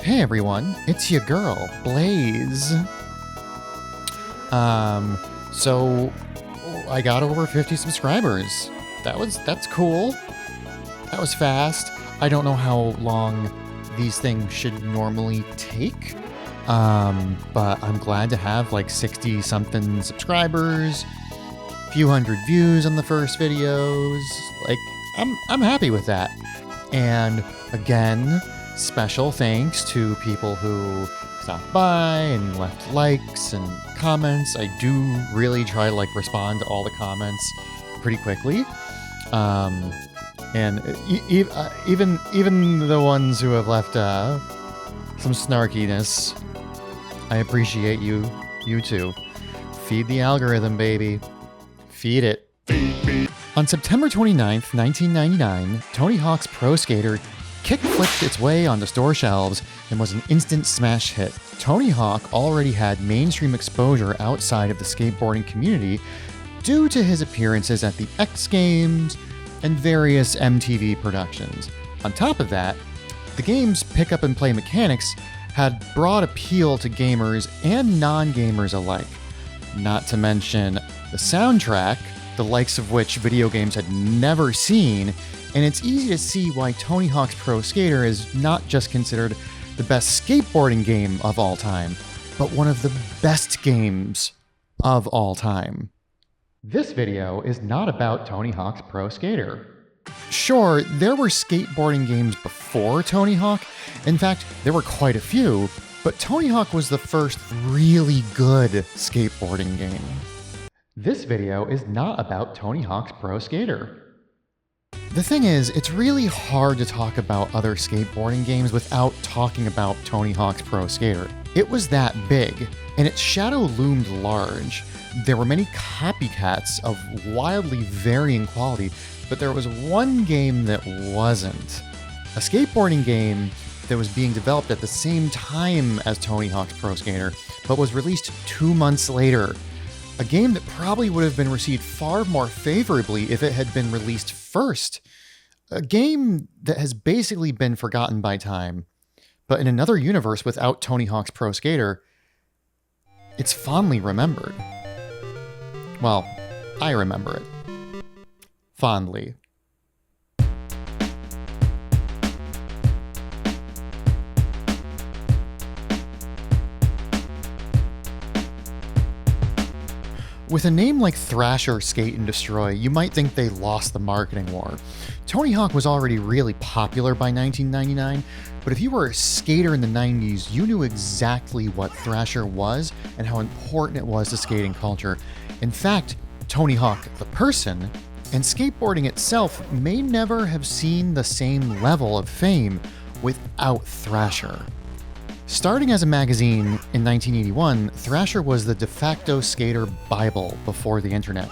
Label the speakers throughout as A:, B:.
A: Hey everyone, it's your girl, Blaze. So I got over 50 subscribers. That's cool. That was fast. I don't know how long these things should normally take. But I'm glad to have like 60 something subscribers, a few hundred views on the first videos. Like I'm happy with that. And again, special thanks to people who stopped by and left likes and comments. I do really try to like respond to all the comments pretty quickly. And even the ones who have left some snarkiness, I appreciate you too. Feed the algorithm, baby. Feed it. On September 29th, 1999, Tony Hawk's Pro Skater kick-flipped its way onto store shelves and was an instant smash hit. Tony Hawk already had mainstream exposure outside of the skateboarding community due to his appearances at the X Games and various MTV productions. On top of that, the game's pick-up-and-play mechanics had broad appeal to gamers and non-gamers alike. Not to mention the soundtrack, the likes of which video games had never seen, and it's easy to see why Tony Hawk's Pro Skater is not just considered the best skateboarding game of all time, but one of the best games of all time. This video is not about Tony Hawk's Pro Skater. Sure, there were skateboarding games before Tony Hawk. In fact, there were quite a few, but Tony Hawk was the first really good skateboarding game. This video is not about Tony Hawk's Pro Skater. The thing is, it's really hard to talk about other skateboarding games without talking about Tony Hawk's Pro Skater. It was that big, and its shadow loomed large. There were many copycats of wildly varying quality, but there was one game that wasn't. A skateboarding game that was being developed at the same time as Tony Hawk's Pro Skater, but was released 2 months later. A game that probably would have been received far more favorably if it had been released first. A game that has basically been forgotten by time, but in another universe without Tony Hawk's Pro Skater, it's fondly remembered. Well, I remember it. Fondly. With a name like Thrasher, Skate, and Destroy, you might think they lost the marketing war. Tony Hawk was already really popular by 1999, but if you were a skater in the 90s, you knew exactly what Thrasher was and how important it was to skating culture. In fact, Tony Hawk, the person, and skateboarding itself may never have seen the same level of fame without Thrasher. Starting as a magazine in 1981, Thrasher was the de facto skater Bible before the internet,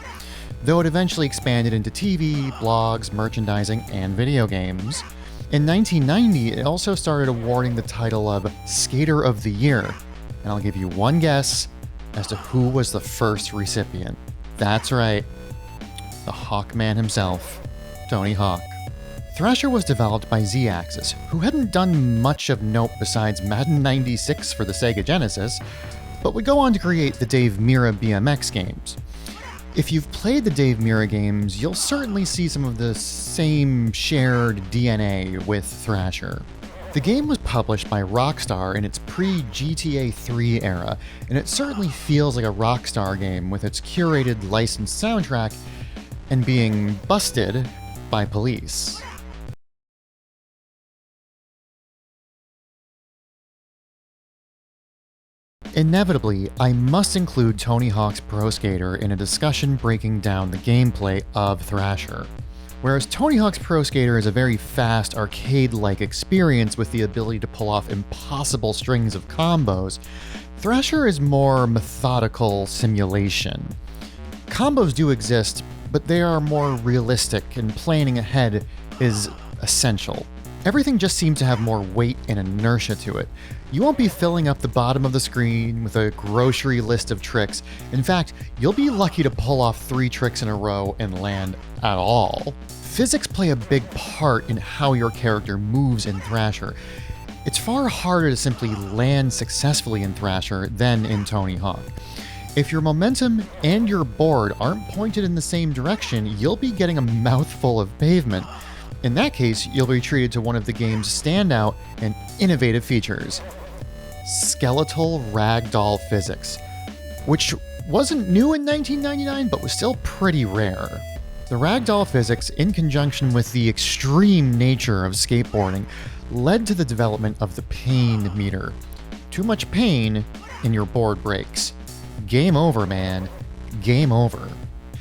A: though it eventually expanded into TV, blogs, merchandising, and video games. In 1990, it also started awarding the title of Skater of the Year, and I'll give you one guess as to who was the first recipient. That's right, the Hawkman himself, Tony Hawk. Thrasher was developed by Z-Axis, who hadn't done much of note besides Madden 96 for the Sega Genesis, but would go on to create the Dave Mirra BMX games. If you've played the Dave Mirra games, you'll certainly see some of the same shared DNA with Thrasher. The game was published by Rockstar in its pre-GTA 3 era, and it certainly feels like a Rockstar game with its curated licensed soundtrack and being busted by police. Inevitably, I must include Tony Hawk's Pro Skater in a discussion breaking down the gameplay of Thrasher. Whereas Tony Hawk's Pro Skater is a very fast, arcade-like experience with the ability to pull off impossible strings of combos, Thrasher is more methodical simulation. Combos do exist, but they are more realistic, and planning ahead is essential. Everything just seems to have more weight and inertia to it. You won't be filling up the bottom of the screen with a grocery list of tricks. In fact, you'll be lucky to pull off 3 tricks in a row and land at all. Physics play a big part in how your character moves in Thrasher. It's far harder to simply land successfully in Thrasher than in Tony Hawk. If your momentum and your board aren't pointed in the same direction, you'll be getting a mouthful of pavement. In that case, you'll be treated to one of the game's standout and innovative features: skeletal ragdoll physics, which wasn't new in 1999, but was still pretty rare. The ragdoll physics, in conjunction with the extreme nature of skateboarding, led to the development of the pain meter. Too much pain and your board breaks. Game over, man. Game over.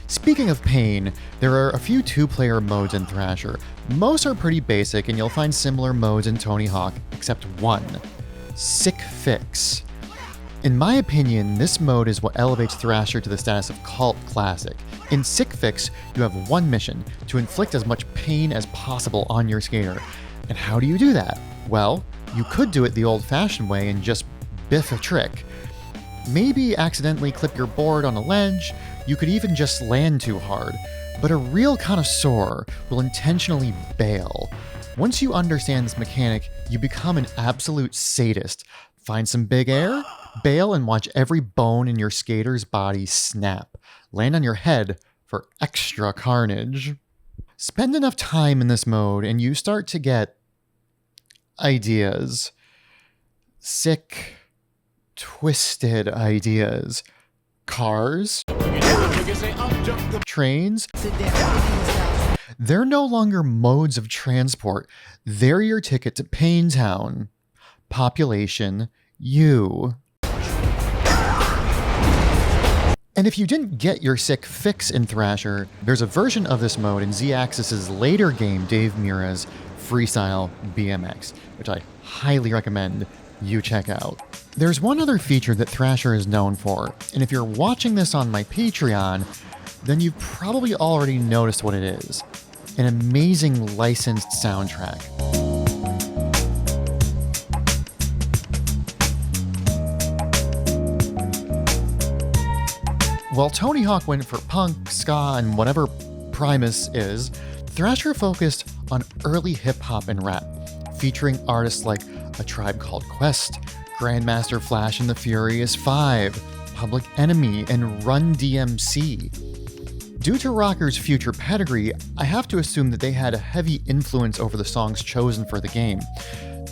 A: Speaking of pain, there are a few two-player modes in Thrasher. Most are pretty basic, and you'll find similar modes in Tony Hawk, except one: Sick Fix. In my opinion, this mode is what elevates Thrasher to the status of cult classic. In Sick Fix, you have one mission: to inflict as much pain as possible on your skater. And how do you do that? Well, you could do it the old-fashioned way and just biff a trick. Maybe accidentally clip your board on a ledge. You could even just land too hard. But a real connoisseur will intentionally bail. Once you understand this mechanic, you become an absolute sadist. Find some big air, bail, and watch every bone in your skater's body snap. Land on your head for extra carnage. Spend enough time in this mode and you start to get ideas. Sick, twisted ideas. Cars, trains. They're no longer modes of transport. They're your ticket to Pain Town. Population, you. And if you didn't get your sick fix in Thrasher, there's a version of this mode in Z-Axis' later game, Dave Mirra's Freestyle BMX, which I highly recommend you check out. There's one other feature that Thrasher is known for, and if you're watching this on my Patreon, then you've probably already noticed what it is: an amazing licensed soundtrack. While Tony Hawk went for punk, ska, and whatever Primus is, Thrasher focused on early hip-hop and rap, featuring artists like A Tribe Called Quest, Grandmaster Flash and the Furious Five, Public Enemy, and Run DMC. Due to rockers' future pedigree, I have to assume that they had a heavy influence over the songs chosen for the game.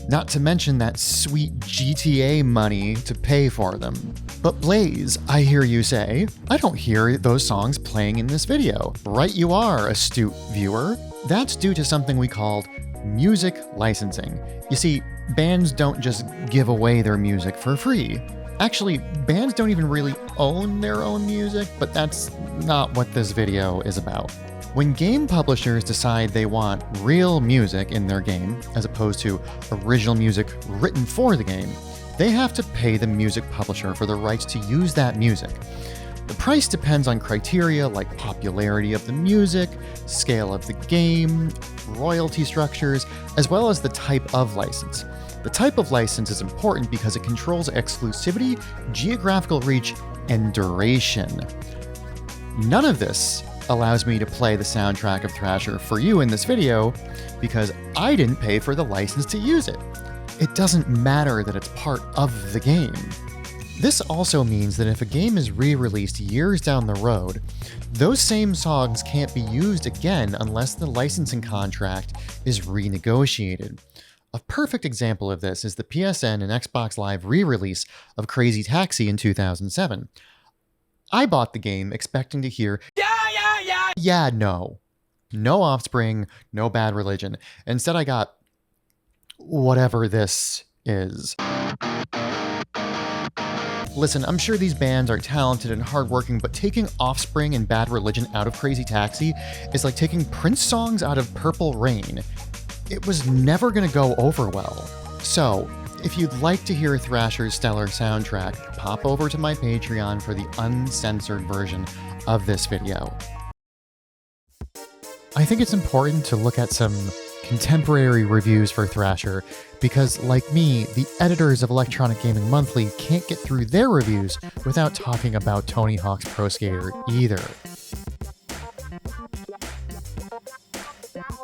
A: Not to mention that sweet GTA money to pay for them. But Blaze, I hear you say, I don't hear those songs playing in this video. Right you are, astute viewer. That's due to something we called music licensing. You see, bands don't just give away their music for free. Actually, bands don't even really own their own music, but that's not what this video is about. When game publishers decide they want real music in their game, as opposed to original music written for the game, they have to pay the music publisher for the rights to use that music. The price depends on criteria like popularity of the music, scale of the game, royalty structures, as well as the type of license. The type of license is important because it controls exclusivity, geographical reach, and duration. None of this allows me to play the soundtrack of Thrasher for you in this video because I didn't pay for the license to use it. It doesn't matter that it's part of the game. This also means that if a game is re-released years down the road, those same songs can't be used again unless the licensing contract is renegotiated. A perfect example of this is the PSN and Xbox Live re-release of Crazy Taxi in 2007. I bought the game expecting to hear, yeah, no. No Offspring, no Bad Religion. Instead I got whatever this is. Listen, I'm sure these bands are talented and hardworking, but taking Offspring and Bad Religion out of Crazy Taxi is like taking Prince songs out of Purple Rain. It was never gonna go over well. So, if you'd like to hear Thrasher's stellar soundtrack, pop over to my Patreon for the uncensored version of this video. I think it's important to look at some contemporary reviews for Thrasher because, like me, the editors of Electronic Gaming Monthly can't get through their reviews without talking about Tony Hawk's Pro Skater either.